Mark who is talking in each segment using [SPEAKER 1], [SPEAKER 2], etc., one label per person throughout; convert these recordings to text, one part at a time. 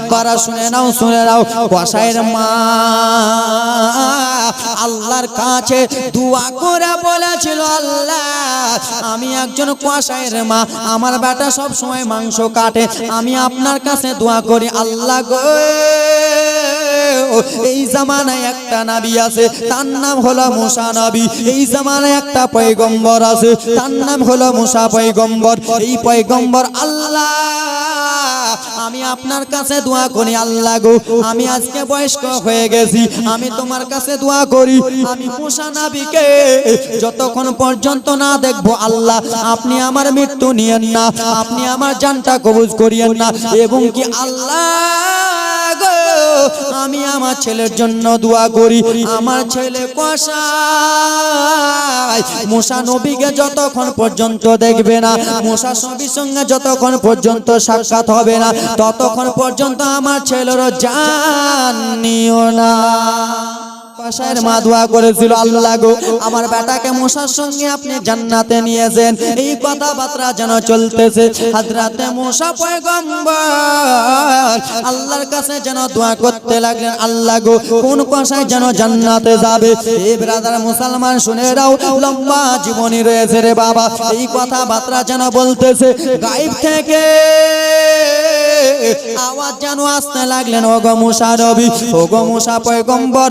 [SPEAKER 1] আব্বারা শুনে নাও কসাইয়ের মা আল্লাহর কাছে দোয়া করে বলেছিল, আল্লাহ আমি একজন কসাইয়ের মা, আমার বেটা সব সময় মাংস কাটে, আমি আপনার কাছে দোয়া করি আল্লাহ গো, এই জামানায় একটা নবী আছে তার নাম হলো মুসা নবী, এই জামানায় একটা পয়গম্বর আছে তার নাম হলো মুসা পয়গম্বর, এই পয়গম্বর আল্লাহ আমি আপনার কাছে দোয়া করি আল্লাহ গো, আমি আজকে বয়স্ক হয়ে গেছি, আমি তোমার কাছে দোয়া করি আমি মুসা নবীকে যতক্ষণ পর্যন্ত না দেখবো আল্লাহ আপনি আমার মৃত্যু নিয়েন না, আপনি আমার জানটা কবুজ করিয়েন না, এবং কি আল্লাহ আমি আমার ছেলের জন্য দোয়া করি, আমার ছেলে কসাই মুসা নবীকে যতক্ষণ পর্যন্ত দেখবে না, মুসা নবীর সঙ্গে যতক্ষণ পর্যন্ত সাক্ষাৎ হবে না, ততক্ষণ পর্যন্ত আমার ছেলের জান নিও না। কসাইয়ের মা দোয়া করেছিল, আল্লাহ গো আমার বেটাকে মুসার সঙ্গে আপনি জান্নাতে নিয়েছেন, এই কথাবার্তা যেন চলতেছে। হযরতে মুসা পয়গম্বর আল্লাহর কাছে যেন দোয়া করতে লাগলেন, আল্লাহ গো কোন কসাই যেন জান্নাতে যাবে। এই ব্রাদার মুসলমান শুনে নাও, লম্বা জীবনী রয়েছে রে বাবা, এই কথাবার্তা যেন বলতেছে, গায়েব থেকে আওয়াজ যেন আসতে লাগলেন, ওগো মুসা নবী, ওগো মুসা পয়গম্বর,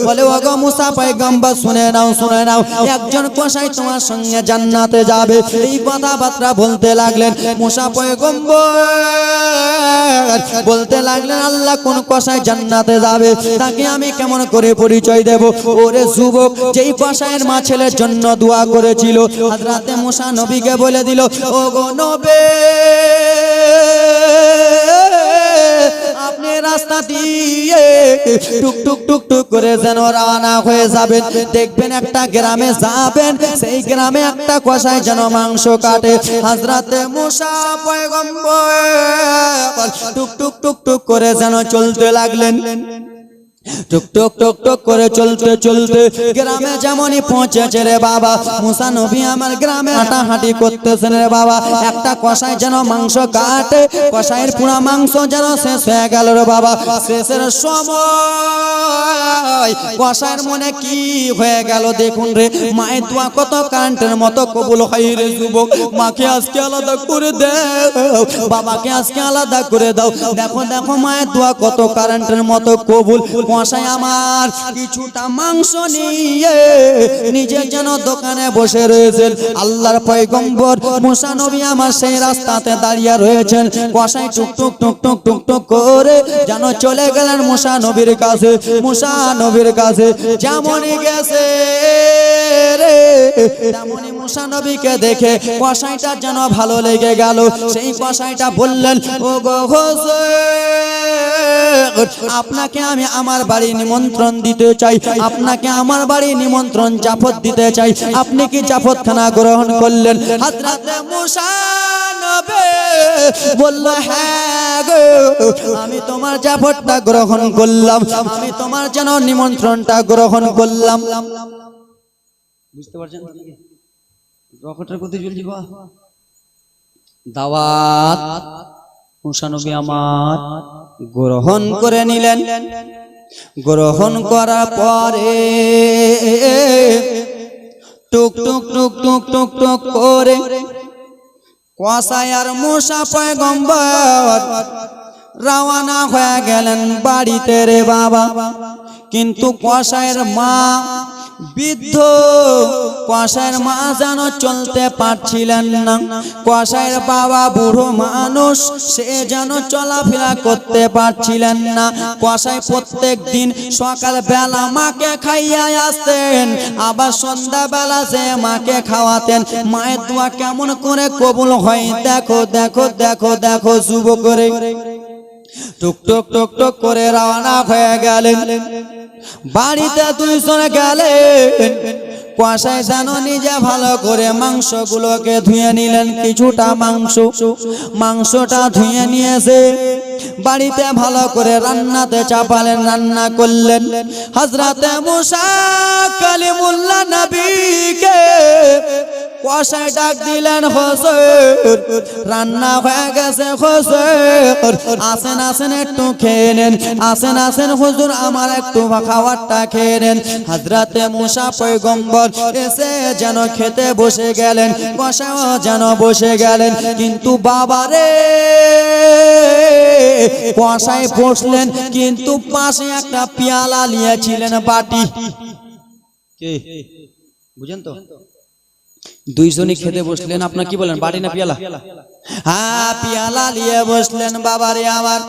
[SPEAKER 1] বলে ওগো মুসা পয়গম্বর শুনে নাও, একজন কসাই তোমার সঙ্গে জান্নাতে যাবে, এই কথাবার্তা বলতে লাগলেন। মুসা পয়গম্বর বলতে লাগলেন, আল্লাহ কোন কসাই জান্নাতে যাবে তাকে আমি কেমন করে পরিচয় দেব? ওরে যুবক, যেই কসাইয়ের মা ছেলের জন্য দোয়া করেছিল, হযরতে মুসা নবীকে বলে দিল, ওগো নবী আপনি রাস্তা দিয়ে টুক টুক টুক টুক করে যেন রওনা হয়ে যাবেন, দেখবেন একটা গ্রামে যাবেন, সেই গ্রামে একটা কসাই যেন মাংস কাটে। হযরতে মুসা পয়গম্বর টুক টুক টুক টুক করে যেন চলতে লাগলেন, টুক টুক টুক টুক করে চলতে চলতে গ্রামে যেমনই পৌঁছেছে রে বাবা, মুসা নবী আমার গ্রামে হাঁটাহাঁটি করতেছেন রে বাবা, একটা কসাই যেন মাংস কাটে, কসাইয়ের পুরা মাংস যেন শেষ হয়ে গেল রে বাবা। শেষের সময় কসাইয়ের মনে কি হয়ে গেল দেখুন রে, মায়ের দোয়া কত কারেন্টের মতো কবুল হয় রে যুবক, মাকে আজকে আলাদা করে দাও, বাবাকে আজকে আলাদা করে দাও, দেখো দেখো মায়ের দোয়া কত কারেন্টের মতো কবুল। কসাই আমার কিছুটা মাংস নিয়ে নিজে যেন দোকানে বসে রয়েছেন, আল্লাহর পয়গম্বর মুসা নবী আমার সেই রাস্তাতে দাঁড়িয়ে রয়েছেন, কসাই টুক টুক টুক টুক টুক টুক করে যেন চলে গেলেন মুসা নবীর কাছে। মুসা নবীর কাছে যেমনই গেছে রে, তেমনই মুসা নবীকে দেখে কসাইটা যেন ভালো লেগে গেল, সেই কসাইটা বললেন, ও গো আপনাকে আমি আমার বাড়ি নিমন্ত্রণ দিতে চাই, আপনাকে আমার বাড়ি নিমন্ত্রণ জাফত দিতে চাই, আপনি কি জাফতখানা গ্রহণ করলেন? হযরতে মুসা নবী বলল, হ্যাঁ গো আমি তোমার জাফতটা গ্রহণ করলাম, আমি তোমার যেন নিমন্ত্রণটা গ্রহণ করলাম। বুঝতে পারছেন রকেটের প্রতি জ্বলছি বা দাওয়াত মুসা নবী আমার গ্রহণ করে নিলেন। গ্রহণ করার পরে টুক টুক টুক টুক টুক টুক করে কসাই আর মুসা পয়গম্বর রওনা হয়ে গেলেন বাড়িতে রে বাবা। কিন্তু কসাইয়ের মা বৃদ্ধ, কসাইয়ের মা যেন চলতে পারছিলেন না, কসাইয়ের বাবা বুড়ো মানুষ, সে যেন চলাফেরা করতে পারছিলেন না। কসাই প্রত্যেক দিন সকাল বেলা মাকে খাইয়া আসতেন, আবার সন্ধ্যা বেলা সে মাকে খাওয়াতেন। মায়ের দোয়া কেমন করে কবুল হয় দেখো দেখো দেখো দেখো যুবক করে। টুক টুক টুক টুক করে রওনা হয়ে গেলেন বাড়িতে, দুইজনে গেলেন। কসাই যেন নিজে ভালো করে মাংসগুলোকে ধুয়ে নিলেন, কিছুটা মাংসটা ধুয়ে নিয়েছে বাড়িতে ভালো করে রান্নাতে চাপালেন, রান্না করলেন। হযরতে মুসা কালিমুল্লাহ নবীকে কষাই ডাক দিলেন হুজুর রান্না হয়ে গেছে হুজুর আসেন আসেন একটু খেয়ে নেন আসেন আসেন হুজুর আমার একটু খাবারটা খেয়ে নেন হযরতে মুসা পয়গম্বর এসে যেন খেতে বসে গেলেন কষাইও যেন বসে গেলেন কিন্তু বাবারে কষাই বসলেন কিন্তু পাশে একটা পেয়ালা নিয়েছিলেন বাটি কে বুঝেন তো দুইজনই খেতে বসলেন আপনার কি বলেন বাটি না পেয়ালা হ্যাঁ পেয়ালা নিয়ে বসলেন বাবারে আমার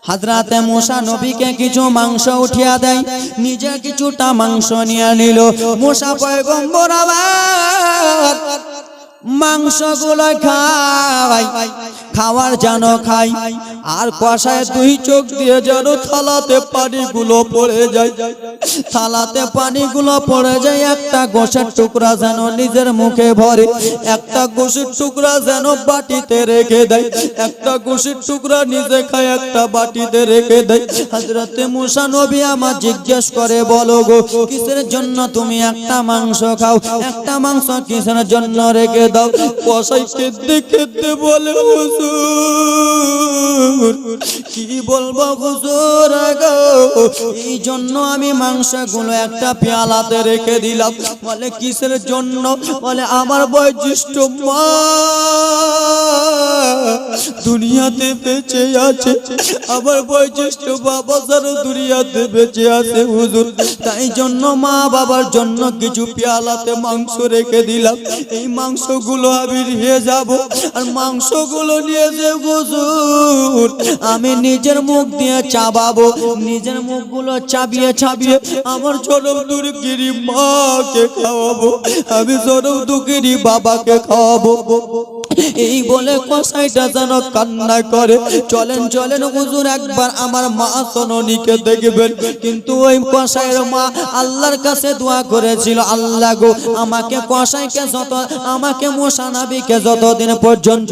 [SPEAKER 1] হযরতে মুসা নবীকে কিছু মাংস উঠিয়া দেয় নিজে কিছুটা মাংস নিয়ে নিল মুসা পয়গম্বর আবার মাংসগুলো খায় খাওয়ার যেন খাই আর কষায় দুই চোখ দিয়ে যেন থালাতে পানিগুলো পড়ে যায় থালাতে পানিগুলো পড়ে যায় একটা গোশের টুকরা যেন নিজের মুখে ভরে একটা গোশের টুকরা যেন বাটিতে রেখে দেয় একটা গোশের টুকরা নিজে খায় একটা বাটিতে রেখে দেয় হযরতে মুসা নবী আমার জিজ্ঞেস করে বলো গো কিসের জন্য তুমি একটা মাংস খাও একটা মাংস কিসের জন্য রেখে দাও কষাই খেতে খেতে বলে হুজুর কি বলবো হুজুর গো এই জন্য আমি মাংসগুলো একটা পেয়ালাতে রেখে দিলাম বলে কিসের জন্য বলে আমার বয়োজ্যেষ্ঠ মা দুনিয়াতে বেঁচে আছে আমার বয়োজ্যেষ্ঠ বাবা যারা দুনিয়াতে বেঁচে আছে হুজুর তাই জন্য মা বাবার জন্য কিছু পেয়ালাতে মাংস রেখে দিলাম এই মাংসগুলো আমি নিয়ে যাব আর মাংসগুলো নিয়ে যে হুজুর আমি নিজের মুখ দিয়ে চাবাবো নিজের মুখগুলো চাবিয়ে চাবিয়ে আমার জনম দুঃখিনী মাকে খাওয়াবো আমি জনম দুঃখিনী বাবাকে খাওয়াবো এই বলে কসাইটা যেন কান্না করে চলেন চলেন হুজুর একবার আমার মা সননীকে দেখবেন কিন্তু ওই কসাইয়ের মা আল্লাহর কাছে দোয়া করেছিল আল্লাহ গো আমাকে কসাইকে যত আমাকে মুসা নবীকে যতদিন পর্যন্ত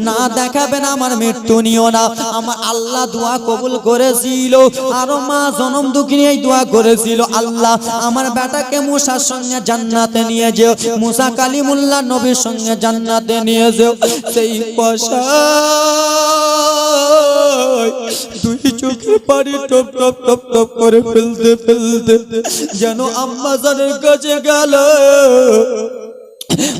[SPEAKER 1] না দেখাবেন আমার মৃত্যু নিও না আমার আল্লাহ দোয়া কবুল করেছিল আর মা জনম দুঃখিনী এই দোয়া করেছিল আল্লাহ আমার বেটাকে মুসার সঙ্গে জান্নাতে নিয়ে যেও মুসা কালিমুল্লাহ নবীর সঙ্গে জান্নাতে নিয়ে যেও সেই কসাই দুই চোখের পানি টপ টপ টপ টপ করে ফেলতে ফেলতে যেন আম্মা জানের কাছে গেল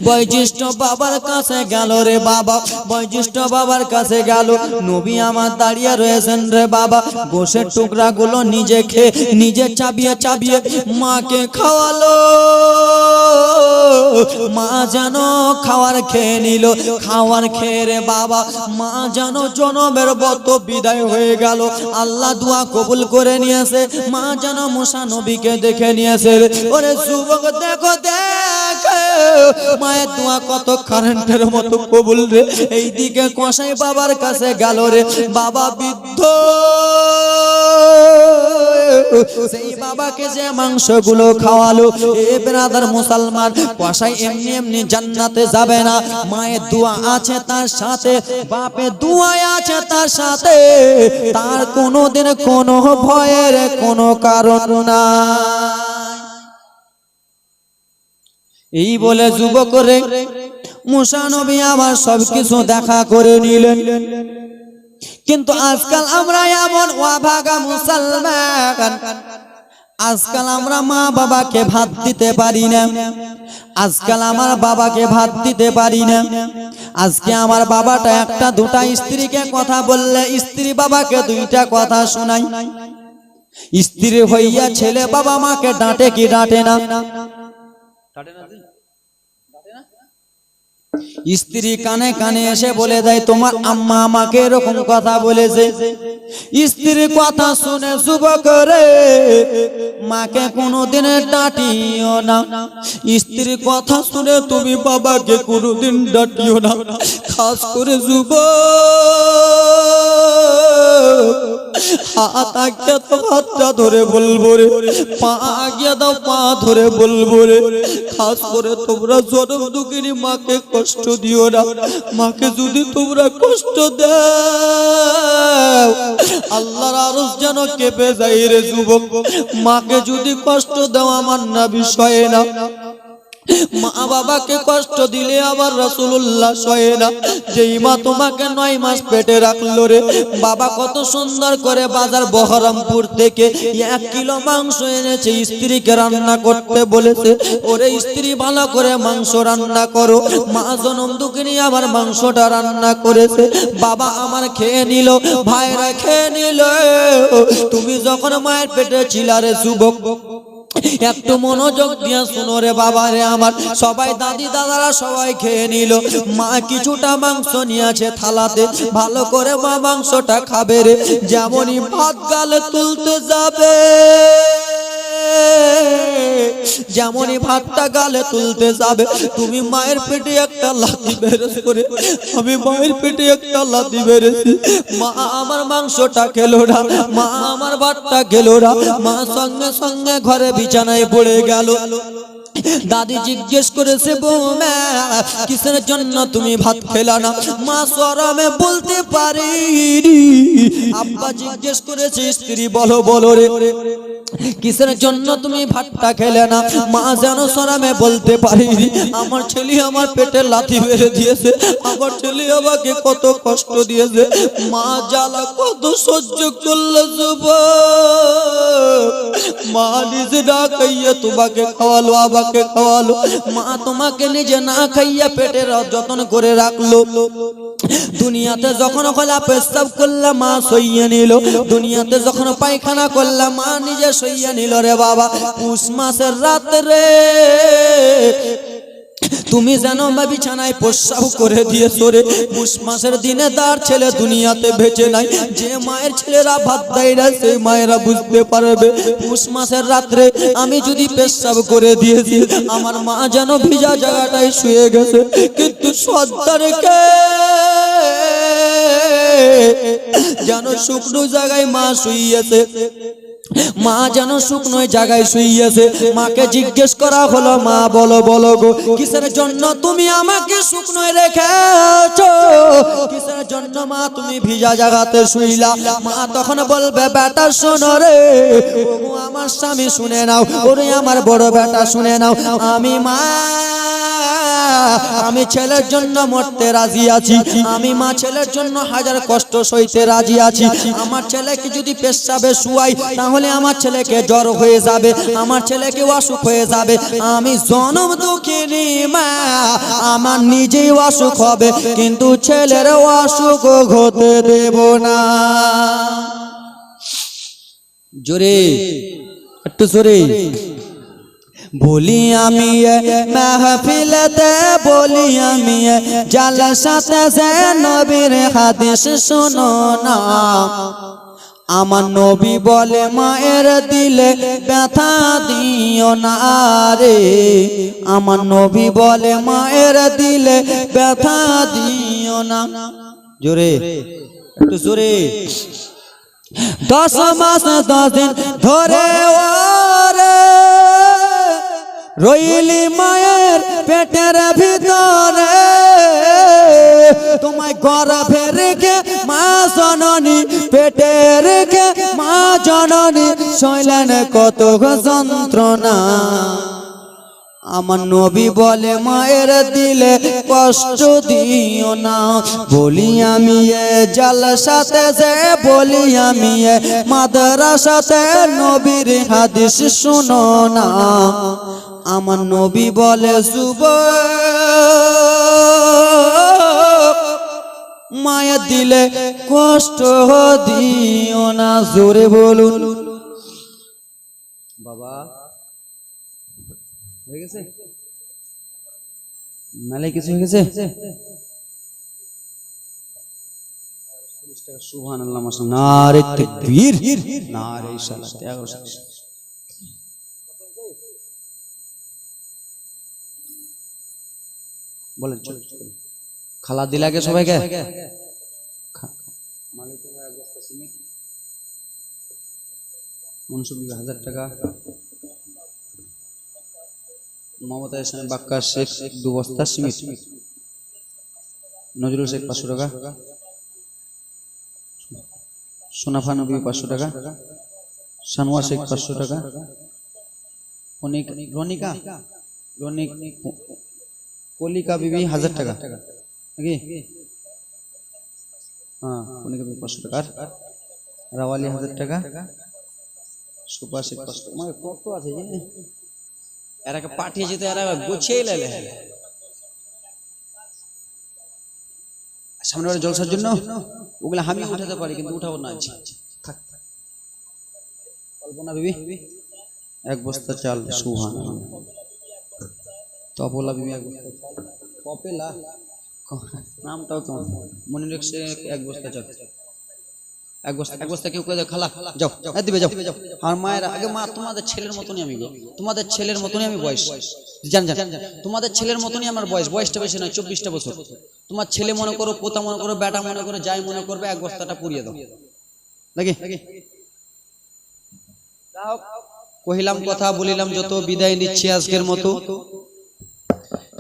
[SPEAKER 1] বয়োজ্যেষ্ঠ বাবার কাছে গেল রে বাবা বয়োজ্যেষ্ঠ বাবার কাছে গেল নবী আমার দাঁড়িয়ে রয়েছেন রে বাবা গোশের টুকরা গুলো নিজে খেয়ে নিজে চাবিয়ে চাবিয়ে মাকে খাওয়ালো মা যেন খাওয়ার খেয়ে নিল খাওয়ার খেয়ে রে বাবা মা যেন জনমের বত বিদায় হয়ে গেল আল্লাহ দোয়া কবুল করে নিয়েছে মা যেন মুসা নবীকে দেখে নিয়েছে ওরে যুবক দেখো দেখ মায়ের দোয়া কত কারেন্টের মতো কবুল রে এইদিকে কসাই বাবার কাছে গেল রে বাবা বৃদ্ধ সেই বাবাকে যে মাংসগুলো খাওয়ালো এ ব্রাদার মুসলমান কসাই এমনি এমনি জান্নাতে যাবে না মায়ের দোয়া আছে তার সাথে বাপের দোয়া আছে তার সাথে তার কোনোদিন কোনো ভয়ের কোনো কারণ নাই এই বলে যুবক রে মুসা নবী আবার সবকিছু দেখা করে নিলেন কিন্তু আজকাল আমরা এমন অভাগা মুসলমান আজকাল আমরা মা বাবাকে ভাত দিতে পারি না আজকাল আমার বাবাকে ভাত দিতে পারি না আজকে আমার বাবাটা একটা দুটা স্ত্রীকে কথা বললে স্ত্রী বাবাকে দুইটা কথা শোনায় স্ত্রী হইয়া ছেলে বাবা মাকে ডাঁটে কি ডাঁটে না স্ত্রী কানে কানে এসে বলে দেয় তোমার আম্মা আমাকে এরকম কথা বলেছে স্ত্রীর কথা শুনে যুবক রে মাকে কোনোদিন ডাঁটিও না স্ত্রীর কথা শুনে তুমি বাবাকে কোনোদিন ডাঁটিও না খাস করে যুবক হাত আগে তো হাতটা ধরে বলবো রে পা আগে দাও পা ধরে বলবো রে খাস করে তোমরা জনম দুঃখিনী মাকে কষ্ট দিও না মাকে যদি তোমরা কষ্ট দাও আল্লাহর আরশ যেন কেঁপে যায় রে যুবক মাকে যদি কষ্ট দাও আমার না বিষয় না মা বাবাকে কষ্ট দিলে আবার রাসূলুল্লাহ সয়ে না। যেই মা তোমাকে 9 মাস পেটে রাখলো রে বাবা, কত সুন্দর করে বাজার বহরমপুর থেকে 1 কিলো মাংস এনেছে, স্ত্রীকে রান্না করতে বলেছে। ওরে স্ত্রী ভালো করে মাংস রান্না করো। মা জনম দুঃখিনী আবার মাংসটা রান্না করেছে, বাবা আমার খেয়ে নিল, ভাইরা খেয়ে নিল। তুমি যখন মায়ের পেটে ছিলা রে যুবক, একটু মনোযোগ দিয়ে শুনো রে বাবা রে আমার। সবাই দাদি দাদারা সবাই খেয়ে নিল, মা কিছুটা মাংস নিয়েছে থালাতে, ভালো করে মা মাংসটা খাবে রে। যেমনই ভাত গালে তুলতে যাবে, যেমনই ভাতটা গালে তুলতে যাবে, তুমি মায়ের পেটে একটা লাথি বেরেছ করে, আমি মায়ের পেটে একটা লাথি বেরেছি। মা আমার মাংসটা খেলো না, মা আমার ভাতটা খেলো না, মা সঙ্গে সঙ্গে ঘরে বিছানায় পড়ে গেল। দাদি জিজ্ঞেস করেছে, বৌমা কিসের জন্য তুমি ভাত খেলা না? মা শরমে বলতে পারেনি। আব্বা জিজ্ঞেস করেছে, স্ত্রী বলো বলো রে কিসের জন্য তুমি ভাতটা খেলে না? মা যেন শরমে বলতে পারেনি। আমার ছেলে আমার পেটে লাথি মেরে দিয়েছে, আমার ছেলে আমাকে কত কষ্ট দিয়েছে, মা জ্বালা কত সহ্য করলে যুবক। মা নিজে না খাইয়া তোমাকে খাওয়ালো, আমাকে খাওয়ালো। মা তোমাকে নিজে না খাইয়া পেটের যত্ন করে রাখলো। দুনিয়াতে যখন খোলা পেশাব করলে মা সইয়ে নিল, দুনিয়াতে যখন পায়খানা করলে মা নিজে সইয়ে নিল রে বাবা। পুষ মাসের রাত্রে তুমি যেন বিছানায় প্রস্রাব করে দিয়েছো রে। পুষ মাসের দিনে তার ছেলে দুনিয়াতে বেঁচে নাই। যে মায়ের ছেলেরা ভাত দেয় না সেই মায়েরা বুঝতে পারবে। পুষ মাসের রাত্রে আমি যদি প্রস্রাব করে দিয়েছি, আমার মা যেন ভিজা জায়গাটায় শুয়ে গেছে, কিন্তু সন্তানকে যেন শুকনো জায়গায় মা শুইয়েছে। মা যেন শুকনো জায়গায় শুইয়েছে। মাকে জিজ্ঞেস করা হলো, মা বলো বলো গো, কিসের জন্য তুমি আমাকে শুকনো রেখেছো? কিসের জন্য মা তুমি ভিজা জায়গাতে শুইলা? মা তখন বলবে, বেটা শোনো রে, ও আমার স্বামী শুনে নাও, ওরে আমার বড় বেটা শুনে নাও, আমি মা আমি ছেলের জন্য মরতে রাজি আছি, আমি মা ছেলের জন্য হাজার কষ্ট সইতে রাজি আছি। আমার ছেলেকে যদি পেশাবে শুয়াই তাহলে আমার ছেলেকে জ্বর হয়ে যাবে, আমার ছেলেকে অসুখ হয়ে যাবে। আমি জনম দুঃখিনী মা, আমার নিজেই অসুখ হবে, কিন্তু ছেলের অসুখ হতে দেব না। জোরে, একটু জোরে বলি আমি মাহফিলতে, বলি আমি জালসাতে যে নবীর হাদিস শোনো না। আমার নবী বলে, মায়ের দিলে ব্যথা দিও না রে। আমার নবী বলে, মায়ের দিলে ব্যথা দিও না। জোরে, একটু জোরে। 10 মাস 10 দিন ধরে ওরে রইলি মায়ের পেটের ভিতরে, তোমায় গর্ভে রেখে মা জননী, পেটে রেখে মা জননী সইলেন কত যন্ত্রণা। আমার নবী বলে, মায়ের দিলে কষ্ট দিও না। বলি আমি জালসাতে যে, বলি আমি মাদ্রাসাতে নবীর হাদিস শুনো না। আমার নবী বলে, যুবক মায়ের দিলে কষ্ট দিও না। জোরে বলুন বাবা। হয়ে গেছে নালে কিছু হয়ে গেছে? সুবহানাল্লাহ, নারে তাকবীর, নারে সালাত। বলেন খালা দিলাকে সবাইকে মনসুবি 1000 টাকা, মমতা ইসলাম বাক্কা শেখ 2 বস্তা সিমেন্ট, নজরুল শেখ 500 টাকা, সোনাফা নবী 500 টাকা, সানোয়ার শেখ 500 টাকা, রনিকা রনিক কলিকা বিবি 1000 টাকা নাকি? হ্যাঁ, কলিকা বিবি 500 টাকা, রাওয়ালি 1000 টাকা, সুপাশে 500 টাকা। মানে কত আছে জানেন? এরাকে পাঠিয়েছে তো এরা গুছিয়ে লাইলে। সামনে বারে জলসার জন্য ওগুলা আমি উঠাতে পারি, কিন্তু উঠাবো না। থাক কল্পনা বিবি 1 বস্তা চাল, সুবহানাল্লাহ। তপলা বিবি 1 বস্তা চাল, কপেলা নামটাও কেমন মনে রাখছে। 1 বস্তা চাল, 1 বস্তা কেউ কয়ে খালা যাও দিবে যাও। আর মায়ের আগে, মা তোমাদের ছেলের মতনই আমি গো, তোমাদের ছেলের মতনই আমি বয়স, জান তোমাদের ছেলের মতনই আমার বয়সটা বেশি নয়, 24টা বছর। তোমার ছেলে মনে করো, পোতা মনে করো, বেটা মনে করো, যাই মনে করবে, 1 বস্তাটা পুড়িয়ে দাও নাকি? কহিলাম কথা, বলিলাম যত, বিদায় নিচ্ছি আজকের মতো।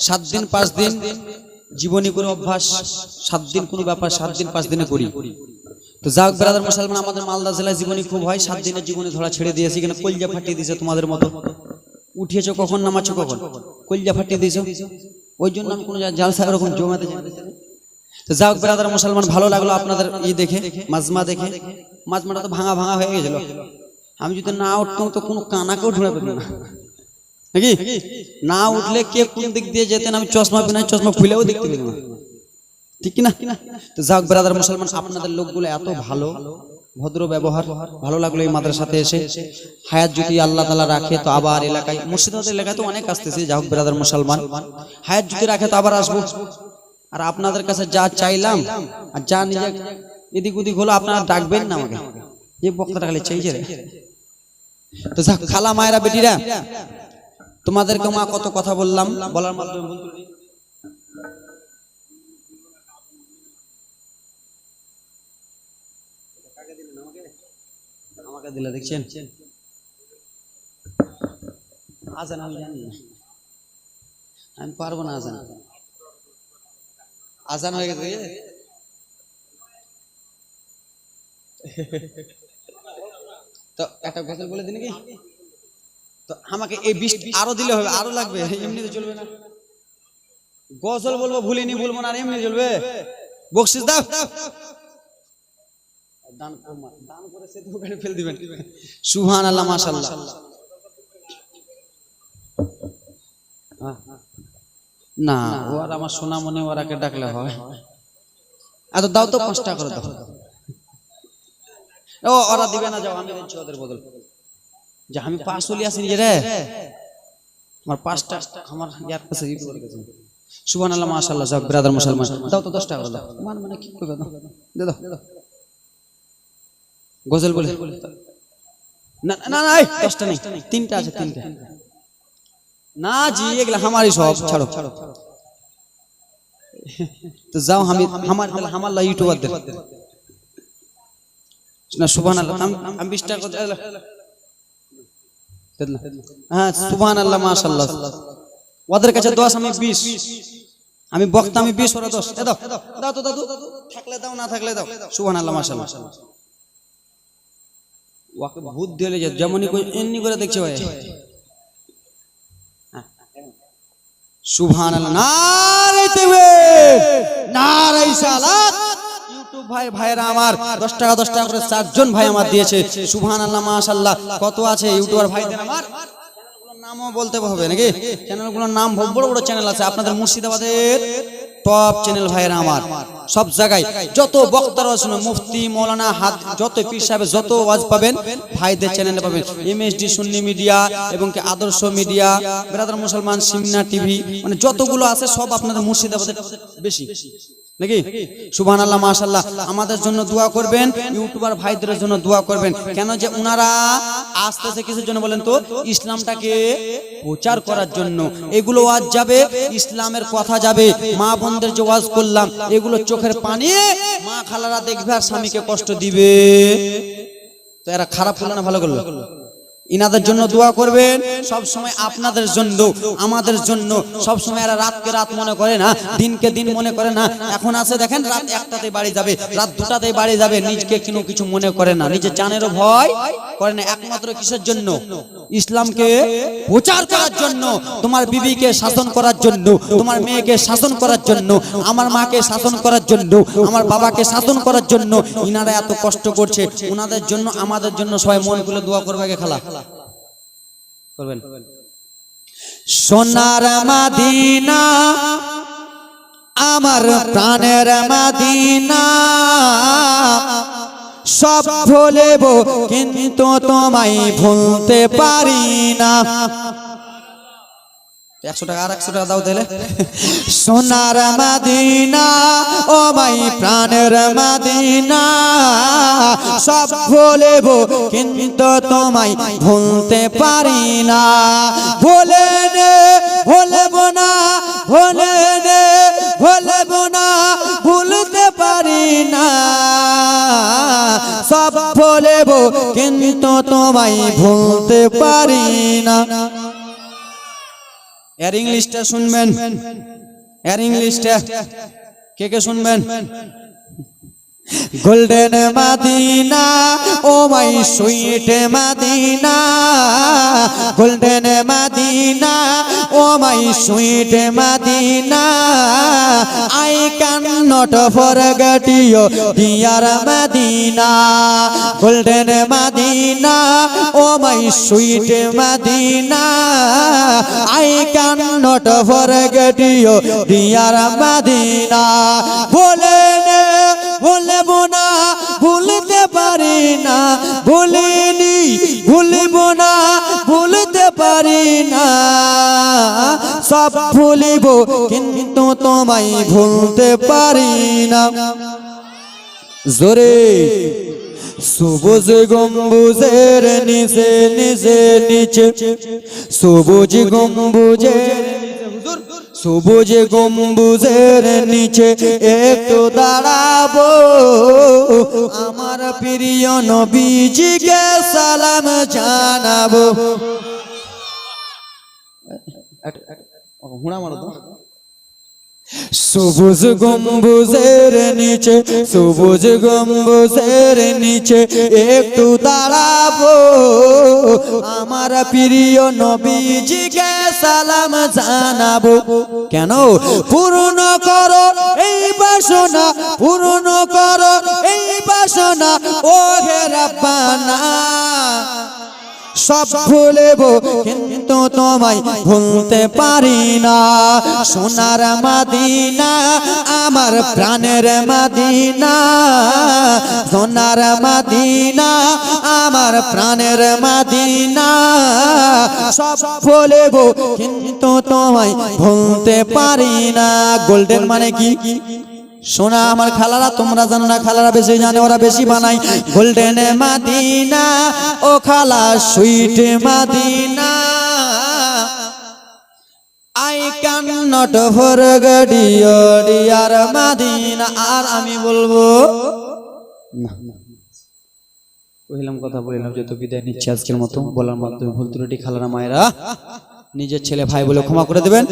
[SPEAKER 1] 7 দিন 5 দিন জীবনী করে অভ্যাস, 7 দিন কোনো ব্যাপার, 7 দিন 5 দিনে করি। তো যাক ব্রাদার মুসলমান, আমাদের মালদা জেলায় জীবনী খুব হয়। 7 দিনের জীবনী ধরা ছেড়ে দিয়েছি, কিনা কলজা ফাটিয়ে দিয়েছে তোমাদের মতো। উঠিয়েছো কখন, নামাচ্ছ কখন, কলজা ফাটিয়ে দিয়েছো। ওই জন্য আমি কোনো জালসা এরকম জমাতে যাই। তো যাক ব্রাদার মুসলমান, ভালো লাগলো আপনাদের দেখে, মাজমা দেখে। মাজমাটা তো ভাঙা ভাঙা হয়ে গেছিল। আমি যদি না উঠতাম তো কোনো কানাকেও ঢুঁড়ে পেতাম না নাকি? না উঠলে কে কোন দিক দিয়ে যেতেন, আমি চশমা পিনাই, চশমা খুলেও দেখতে পেতাম না, ঠিক কিনা? তো যাক ব্রাদার মুসলমান, আপনাদের লোকগুলো এত ভালো, ভদ্র ব্যবহার, ভালো লাগলো এই মাদ্রাসাতে এসে। হায়াত যদি আল্লাহ তাআলা রাখে তো আবার এলাকায়, মুর্শিদাবাদ এলাকায় তো অনেক আসতেছে। যাক ব্রাদার মুসলমান, হায়াত যদি রাখে তো আবার আসবো। আর আপনাদের কাছে যা চাইলাম আর যা নিজে এদিক ওদিক হলো, আপনারা ডাকবেন না আমাকে, এই বক্তাটা খালি চাইছে রে। তো যাক খালা, মায়েরা, বেটিরা, তোমাদেরকে মা কত কথা বললাম, বলার মাধ্যমে বলতে আমাকে দিলে দেখছেন। আজান আমি জানি না, আমি পারবো না। আজান হয়ে গেছে। তো একটা গজল বলে দিন কি? তো আমাকে এই 20 আরো দিলে হবে, আরো লাগবে, এমনি তো চলবে না। গজল বলবো, ভুলিনি বলবো না, আর এমনি চলবে। বকশিস দাও, দান করে সে তো ফেল দিবেন। সুবহানাল্লাহ, মাশাআল্লাহ। না, ও আর আমার সোনা মনে, ওরাকে ডাকলে হয়। এত দাও তো, 5 টাকা করে দাও। ও ওরা দিবে না, যাও, আমি দিচ্ছি ওদের বদল। যে আমি 5 চলি আসি নিজে রে, আমার 5টা আমার ইয়ার কাছে ইউটিউবের কাছে। সুবহানাল্লাহ, মাশাআল্লাহ। যাক ব্রাদার মুসলমান, দাও তো 10 টাকা করে দাও। মানে কি করবে, দাও দে দাও। গজল বলে না না না, 10টা নেই, 3টা আছে, 3টা না জি, এগুলা আমারই সব, ছাড়ো। তো যাও, আমি আমার ইউটিউবার দের না। সুবহানাল্লাহ, আমি 20 টাকা করে। হ্যাঁ, সুবহানাল্লাহ, মাশাআল্লাহ। ওদের কাছে 10, আমি 20। আমি বক্তা, আমি 20, ওরা 10। দাও দাও তো দাদু, থাকলে দাও, না থাকলে দাও। সুবহানাল্লাহ, মাশাআল্লাহ। ওকে ভূত দিলে যেমনই কই এমনি করে দেখছে ভাই। সুবহানাল্লাহ, নারে তাকবীর, নারে সালাত। ইউটিউব ভাইরা আমার 10 টাকা করে 4 জন ভাই আমার দিয়েছে। সুবহানাল্লাহ, মাশাআল্লাহ। কত আছে ইউটিউবার ভাইদের আমার? চ্যানেলগুলোর নামও বলতে হবে নাকি? চ্যানেলগুলোর নাম বড় বড় চ্যানেল আছে আপনাদের মুর্শিদাবাদের টপ চ্যানেল ভাইরা আমার। সব জায়গায় যত বক্তারা আছেন, মুফতি, মাওলানা, যত পীর সাহেব, যত ওয়াজ পাবেন ভাইদের চ্যানেলে পাবেন। এমএসডি সুন্নি মিডিয়া এবং কি আদর্শ মিডিয়া, ব্রাদার মুসলমান, সিমনা টিভি, মানে যতগুলো আছে সব আপনাদের মুর্শিদাবাদের বেশি নাকি? সুবহানাল্লাহ, মাশাআল্লাহ। আমাদের জন্য দোয়া করবেন, ইউটিউবার ভাইদের জন্য দোয়া করবেন। কেন যে ওনারা আসতেছে কিছুর জন্য বলেন তো? ইসলামটাকে প্রচার করার জন্য। এগুলো ওয়াজ যাবে, ইসলামের কথা যাবে। মা বোনদের যে ওয়াজ করলাম, এগুলো চোখের পানি মা খালারা দেখবে আর স্বামীকে কষ্ট দিবে। তো এরা খারাপ করলো না ভালো করলো? ইনাদের জন্য দোয়া করবেন সব সময়, আপনাদের জন্য, আমাদের জন্য। সব সময় এরা রাতকে রাত মনে করে না, দিনকে দিন মনে করে না। এখন আছে দেখেন রাত 1টাতে বাড়ি যাবে, রাত 2টাতে বাড়ি যাবে, নিজকে কিছু মনে করে না, নিজের জানেরও ভয় করে না। একমাত্র কিসের জন্য? ইসলামকে প্রচার করার জন্য, তোমার বিবিকে শাসন করার জন্য, তোমার মেয়েকে শাসন করার জন্য, আমার মাকে শাসন করার জন্য, আমার বাবাকে শাসন করার জন্য। ইনারা এত কষ্ট করছে, ওনাদের জন্য, আমাদের জন্য সবাই মন খুলে দোয়া করবে। আগে খালা করবেন। সোনার মদিনা আমার প্রাণের মদিনা, সব ভুলেব কিন্তু তোমায় ভুলতে পারি না। 100 টাকা আর 100 টাকা দাও তাহলে। সোনার মদিনা ও মাই প্রাণের মদিনা, সব ভুলেব কিন্তু তোমায় ভুলতে পারি না। ভুলব না, ভুলব না, ভুলতে পারি না। সব ভুলেব কিন্তু তোমায় ভুলতে পারি না। এর ইংলিশটা শুনবেন, এর ইংলিশটা কে কে শুনবেন? Golden Medina oh my sweet Medina, golden Medina oh my sweet Medina, I cannot forget you dear Medina, golden Medina oh my sweet Medina, I cannot forget you dear Medina। ভুলব না, ভুলতে পারি না, ভুলিনি, ভুলব না, ভুলতে পারি না। সব ভুলিব কিন্তু তোমায় ভুলতে পারি না। জোরে সবুজ গম্বুজের নিচে নিচে নিচে, সবুজ গম্বুজের, সবুজ গম্বুজের নিচে একটু দাঁড়াবো, আমার প্রিয় নবীজিকে সালাম জানাবো। সবুজ গম্বুজের নিচে, সবুজ গম্বুজের নিচে একটু দাঁড়াবো, আমার প্রিয় নবীজিকে সালাম জানাবো। কেন? পূর্ণ করো এই বাসনা, পূর্ণ করো এই বাসনা ও হে রাব্বানা। সব ভুলব কিন্তু তোমায় ভুলতে পারি না। সোনার মদিনা আমার প্রাণের মদিনা, সোনার মদিনা আমার প্রাণের মদিনা, সব ভুলব কিন্তু তোমায় ভুলতে পারি না। গোল্ডেন মানে কি? সোনা আমার খালারা, তোমরা জানো না, খালারা বেশি জানে, ওরা বেশি বানায়। গোল্ডেন মদিনা ও খালা sweet Medina, I cannot forget you dear Madina. আর আমি বলবো না, কইলাম কথা বলিলাম, যত বিদায় নিচ্ছে আজকের মতো। বলার মাধ্যমে ভুল ত্রুটি খালারা মায়েরা নিজের ছেলে ভাই বলে ক্ষমা করে দেবেন।